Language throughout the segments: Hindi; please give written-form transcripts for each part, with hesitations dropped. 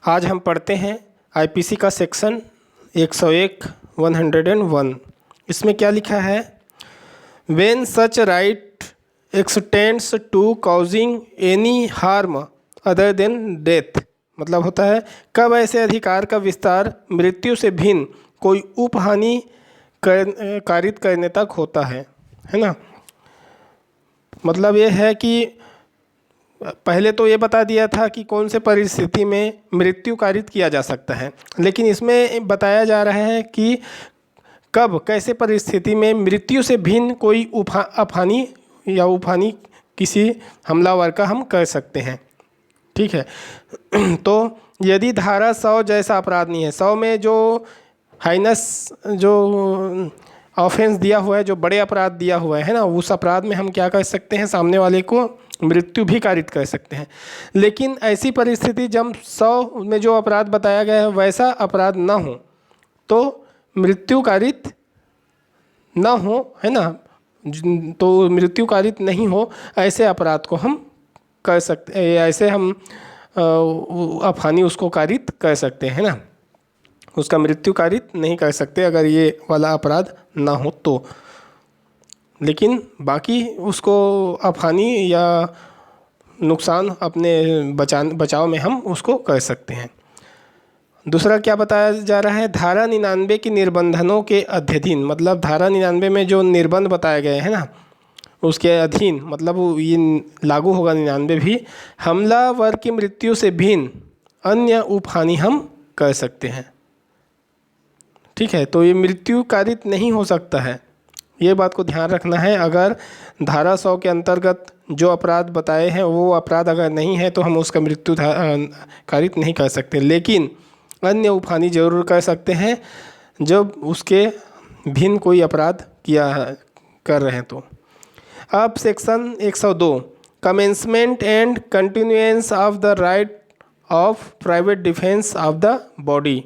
आज हम पढ़ते हैं आईपीसी का सेक्शन 101 101। इसमें क्या लिखा है? When such right extends to causing any harm other than death, मतलब होता है कब ऐसे अधिकार का विस्तार मृत्यु से भिन्न कोई उपहानि कारित करने तक होता है ना। मतलब ये है कि पहले तो ये बता दिया था कि कौन से परिस्थिति में मृत्यु कारित किया जा सकता है, लेकिन इसमें बताया जा रहा है कि कब कैसे परिस्थिति में मृत्यु से भिन्न कोई अपहानि या उपहानि किसी हमलावर का हम कर सकते हैं। ठीक है। तो यदि धारा 100 जैसा अपराध नहीं है, 100 में जो हाइनस जो ऑफेंस दिया हुआ है, जो बड़े अपराध दिया हुआ है ना, उस अपराध में हम क्या कर सकते हैं, सामने वाले को मृत्यु भी कारित कर सकते हैं। लेकिन ऐसी परिस्थिति जब 100 में जो अपराध बताया गया है वैसा अपराध ना हो तो मृत्यु कारित ना हो, है ना। तो मृत्यु कारित नहीं हो ऐसे अपराध को हम कर सकते, ऐसे हम अपहानि उसको कारित कर सकते हैं ना। उसका मृत्यु कारित नहीं कर सकते अगर ये वाला अपराध ना हो तो, लेकिन बाकी उसको अपहानि या नुकसान अपने बचाव में हम उसको कर सकते हैं। दूसरा क्या बताया जा रहा है? धारा 99 की निर्बंधनों के अध्ययन, मतलब धारा 99 में जो निर्बंध बताए गए हैं ना उसके अधीन, मतलब ये लागू होगा 99 भी। हमलावर की मृत्यु से भिन्न अन्य उपहानि हम कर सकते हैं। ठीक है। तो ये मृत्यु कारित नहीं हो सकता है, ये बात को ध्यान रखना है। अगर धारा 100 के अंतर्गत जो अपराध बताए हैं वो अपराध अगर नहीं है तो हम उसका मृत्यु कारित नहीं कर सकते, लेकिन अन्य उपहानि जरूर कर सकते हैं जब उसके भिन्न कोई अपराध कर रहे हैं तो। अब section 102 commencement and continuance of the right of private defence of the body,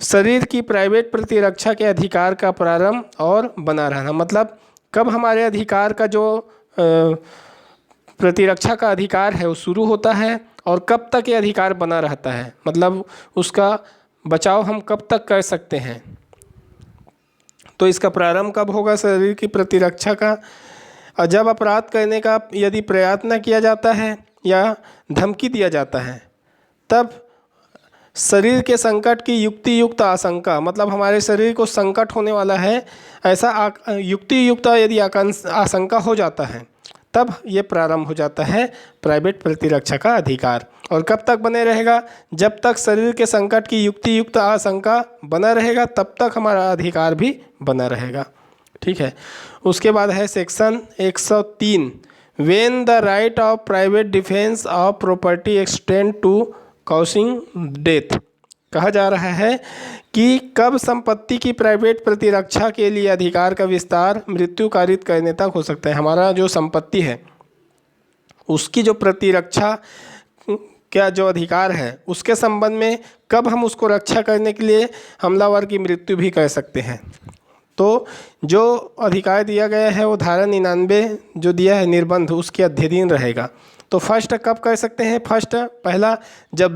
शरीर की प्राइवेट प्रतिरक्षा के अधिकार का प्रारंभ और बना रहना। मतलब कब हमारे अधिकार का जो प्रतिरक्षा का अधिकार है वो शुरू होता है और कब तक ये अधिकार बना रहता है, मतलब उसका बचाव हम कब तक कर सकते हैं। तो इसका प्रारंभ कब होगा शरीर की प्रतिरक्षा का? जब अपराध करने का यदि प्रयत्न किया जाता है या धमकी दिया जाता है तब शरीर के संकट की युक्ति युक्त आशंका, मतलब हमारे शरीर को संकट होने वाला है ऐसा युक्ति युक्त यदि आशंका हो जाता है तब ये प्रारंभ हो जाता है प्राइवेट प्रतिरक्षा का अधिकार। और कब तक बने रहेगा? जब तक शरीर के संकट की युक्ति युक्त आशंका बना रहेगा तब तक हमारा अधिकार भी बना रहेगा। ठीक है। उसके बाद है section 103 when the right of private defence of property extend to causing death. कहा जा रहा है कि कब संपत्ति की प्राइवेट प्रतिरक्षा के लिए अधिकार का विस्तार मृत्यु कारित करने तक हो सकता है। हमारा जो संपत्ति है उसकी जो प्रतिरक्षा क्या जो अधिकार है उसके संबंध में कब हम उसको रक्षा करने के लिए हमलावर की मृत्यु भी कर सकते हैं। तो जो अधिकार दिया गया है वो धारा 99 जो दिया है निर्बंध उसके अधीन रहेगा। तो फर्स्ट कब कर सकते हैं? फर्स्ट पहला जब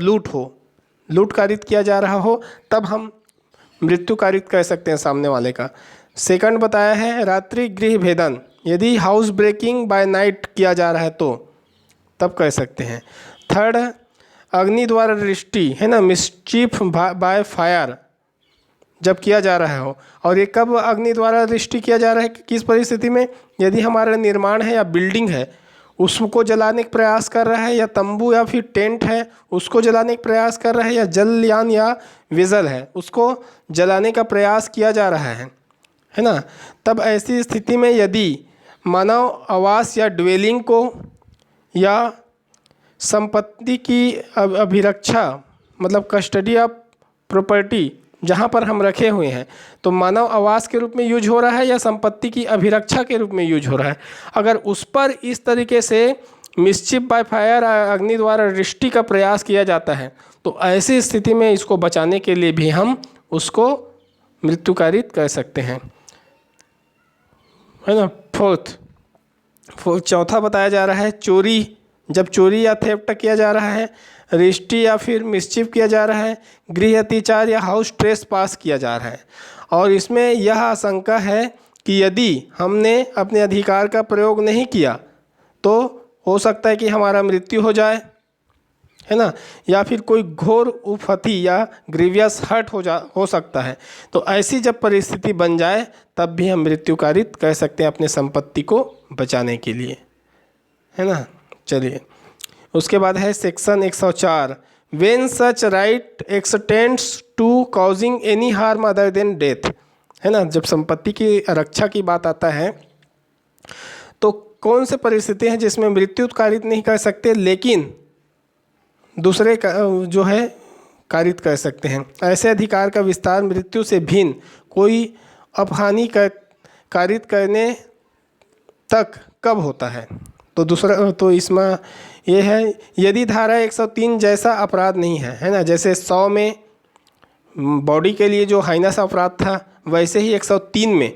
लूट कारित किया जा रहा हो तब हम मृत्यु कारित कर सकते हैं सामने वाले का। सेकंड बताया है रात्रि गृह भेदन, यदि हाउस ब्रेकिंग बाय नाइट किया जा रहा है तो तब कर सकते हैं। थर्ड अग्नि द्वारा दृष्टि, है ना, मिसचीफ बाय फायर जब किया जा रहा हो। और ये कब अग्नि द्वारा दृष्टि किया जा रहा है, किस परिस्थिति में? यदि हमारा निर्माण है या बिल्डिंग है उसको जलाने का प्रयास कर रहा है, या तंबू या फिर टेंट है उसको जलाने का प्रयास कर रहा है, या जलयान या विजल है उसको जलाने का प्रयास किया जा रहा है ना। तब ऐसी स्थिति में यदि मानव आवास या ड्वेलिंग को या संपत्ति की अभिरक्षा, मतलब कस्टडी ऑफ प्रॉपर्टी जहाँ पर हम रखे हुए हैं, तो मानव आवास के रूप में यूज हो रहा है या संपत्ति की अभिरक्षा के रूप में यूज हो रहा है, अगर उस पर इस तरीके से मिसचिफ बाय फायर अग्नि द्वारा दृष्टि का प्रयास किया जाता है तो ऐसी स्थिति में इसको बचाने के लिए भी हम उसको मृत्यु कारित कर सकते हैं, है ना। फोर्थ चौथा बताया जा रहा है चोरी, जब चोरी या थेफ्ट किया जा रहा है रिष्टी या फिर मिसचिफ किया जा रहा है, गृह अतिचार या हाउस ट्रेस पास किया जा रहा है। और इसमें यह आशंका है कि यदि हमने अपने अधिकार का प्रयोग नहीं किया तो हो सकता है कि हमारा मृत्यु हो जाए, है ना, या फिर कोई घोर उपहति या ग्रीवियस हर्ट हो सकता है। तो ऐसी जब परिस्थिति बन जाए तब भी हम मृत्यु कारित कर सकते हैं अपने संपत्ति को बचाने के लिए, है ना। चलिए, उसके बाद है section 104, when such right extends to causing any harm other than death, है ना। जब संपत्ति की रक्षा की बात आता है तो कौन से परिस्थिति हैं जिसमें मृत्यु कारित नहीं कर सकते लेकिन दूसरे का जो है कारित कर सकते हैं। ऐसे अधिकार का विस्तार मृत्यु से भिन्न कोई अपहानि कारित करने तक कब होता है? तो दूसरा तो इसमें ये है, यदि धारा 103 जैसा अपराध नहीं है, है ना। जैसे 100 में बॉडी के लिए जो हाइनस अपराध था, वैसे ही 103 में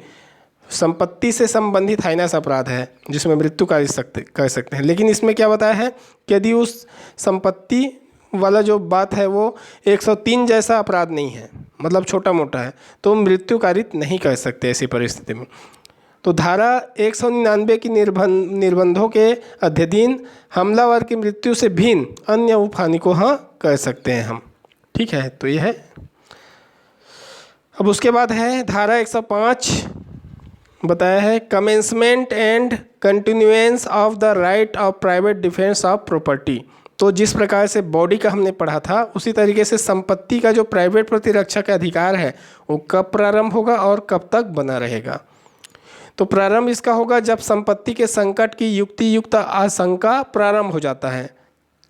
संपत्ति से संबंधित हाइनस अपराध है जिसमें मृत्यु कर सकते हैं। लेकिन इसमें क्या बताया है कि यदि उस संपत्ति वाला जो बात है वो 103 जैसा अपराध नहीं है, मतलब छोटा मोटा है, तो मृत्यु कारित नहीं कर सकते ऐसी परिस्थिति में। तो धारा 199 की निर्बंधों के अध्ययन हमलावर की मृत्यु से भिन्न अन्य उपहानि को हाँ कर सकते हैं हम, ठीक है। तो यह है। अब उसके बाद है धारा 105 बताया है, commencement and continuance of the right of private defence of property. तो जिस प्रकार से बॉडी का हमने पढ़ा था उसी तरीके से संपत्ति का जो प्राइवेट प्रतिरक्षा का अधिकार है वो कब प्रारंभ होगा और कब तक बना रहेगा? तो प्रारंभ इसका होगा जब संपत्ति के संकट की युक्तियुक्त आशंका प्रारंभ हो जाता है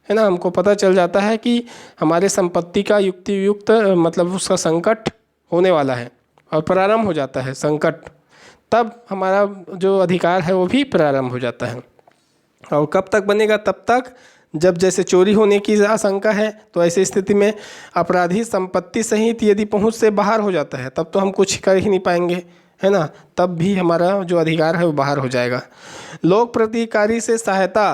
ना। हमको पता चल जाता है कि हमारे संपत्ति का युक्तियुक्त मतलब उसका संकट होने वाला है और प्रारंभ हो जाता है संकट, तब हमारा जो अधिकार है वो भी प्रारंभ हो जाता है। और कब तक बनेगा? तब तक जब जैसे चोरी होने की आशंका है तो ऐसी स्थिति में अपराधी संपत्ति सहित यदि पहुंच से बाहर हो जाता है तब तो हम कुछ कर ही नहीं पाएंगे, है ना। तब भी हमारा जो अधिकार है वो बाहर हो जाएगा। लोक प्रतिकारी से सहायता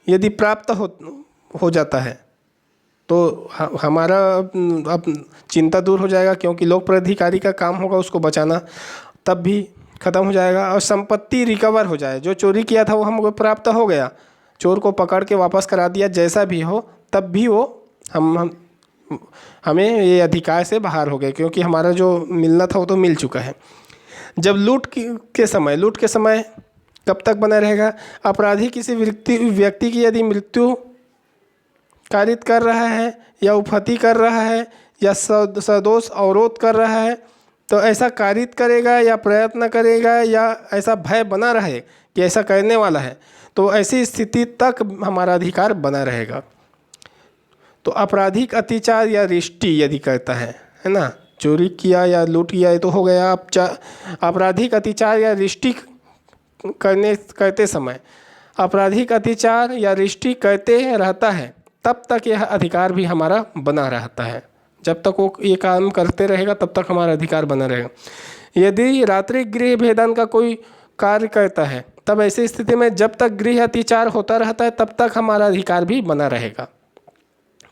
यदि प्राप्त हो जाता है तो हमारा अब चिंता दूर हो जाएगा, क्योंकि लोक प्राधिकारी का काम होगा उसको बचाना, तब भी ख़त्म हो जाएगा। और संपत्ति रिकवर हो जाए, जो चोरी किया था वो हमको प्राप्त हो गया, चोर को पकड़ के वापस करा दिया, जैसा भी हो, तब भी वो हमें ये अधिकार से बाहर हो गए, क्योंकि हमारा जो मिलना था वो तो मिल चुका है। जब लूट के समय कब तक बना रहेगा? अपराधी किसी व्यक्ति की यदि मृत्यु कारित कर रहा है या उपहति कर रहा है या सदोष अवरोध कर रहा है तो ऐसा कारित करेगा या प्रयत्न करेगा या ऐसा भय बना रहे कि ऐसा करने वाला है, तो ऐसी स्थिति तक हमारा अधिकार बना रहेगा। तो आपराधिक अत्याचार या रिष्टी यदि करता है ना, चोरी किया या लूट किया ये तो हो गया। आपराधिक अत्याचार या रिष्टी करते समय आपराधिक अत्याचार या रिष्टी करते रहता है तब तक यह अधिकार भी हमारा बना रहता है। जब तक वो ये काम करते रहेगा तब तक हमारा अधिकार बना रहेगा। यदि रात्रि गृह भेदन का कोई कार्य करता है तब ऐसी स्थिति में जब तक गृह अत्याचार होता रहता है तब तक हमारा अधिकार भी बना रहेगा,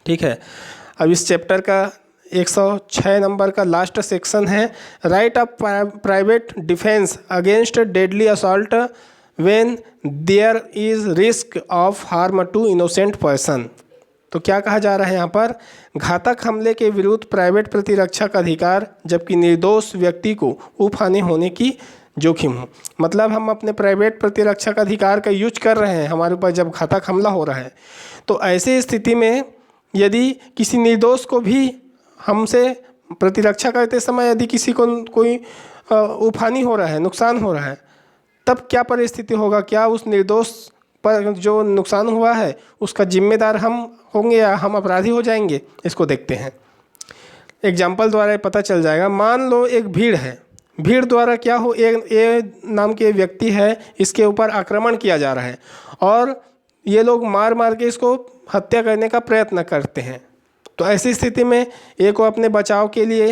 ठीक है। अब इस चैप्टर का 106 नंबर का लास्ट सेक्शन है, right of private defence against deadly assault when there is risk of harm to innocent person. तो क्या कहा जा रहा है यहाँ पर? घातक हमले के विरुद्ध प्राइवेट प्रतिरक्षा का अधिकार जबकि निर्दोष व्यक्ति को उपहानि होने की जोखिम हो। मतलब हम अपने प्राइवेट प्रतिरक्षा का अधिकार का यूज कर रहे हैं हमारे ऊपर जब घातक हमला हो रहा है, तो ऐसी स्थिति में यदि किसी निर्दोष को भी हमसे प्रतिरक्षा करते समय यदि किसी को कोई उपहानि हो रहा है, नुकसान हो रहा है, तब क्या परिस्थिति होगा? क्या उस निर्दोष पर जो नुकसान हुआ है उसका जिम्मेदार हम होंगे या हम अपराधी हो जाएंगे? इसको देखते हैं, एग्जाम्पल द्वारा पता चल जाएगा। मान लो एक भीड़ है, भीड़ द्वारा क्या हो, एक नाम के व्यक्ति है, इसके ऊपर आक्रमण किया जा रहा है और ये लोग मार मार के इसको हत्या करने का प्रयत्न करते हैं। तो ऐसी स्थिति में एक को अपने बचाव के लिए,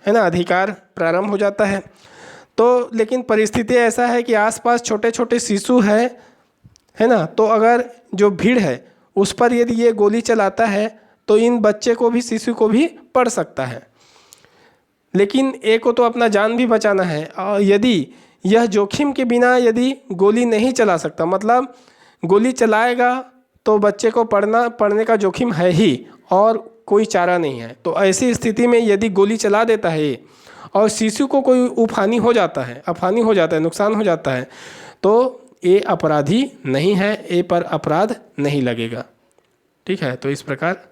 है ना, अधिकार प्रारंभ हो जाता है। तो लेकिन परिस्थिति ऐसा है कि आसपास छोटे छोटे शिशु है ना, तो अगर जो भीड़ है उस पर यदि ये गोली चलाता है तो इन बच्चे को भी, शिशु को भी पड़ सकता है। लेकिन ए को तो अपना जान भी बचाना है, और यदि यह जोखिम के बिना यदि गोली नहीं चला सकता, मतलब गोली चलाएगा तो बच्चे को पड़ने का जोखिम है ही और कोई चारा नहीं है, तो ऐसी स्थिति में यदि गोली चला देता है ये और शिशु को कोई अफहानि हो जाता है, नुकसान हो जाता है, तो ये अपराधी नहीं है, ए पर अपराध नहीं लगेगा। ठीक है, तो इस प्रकार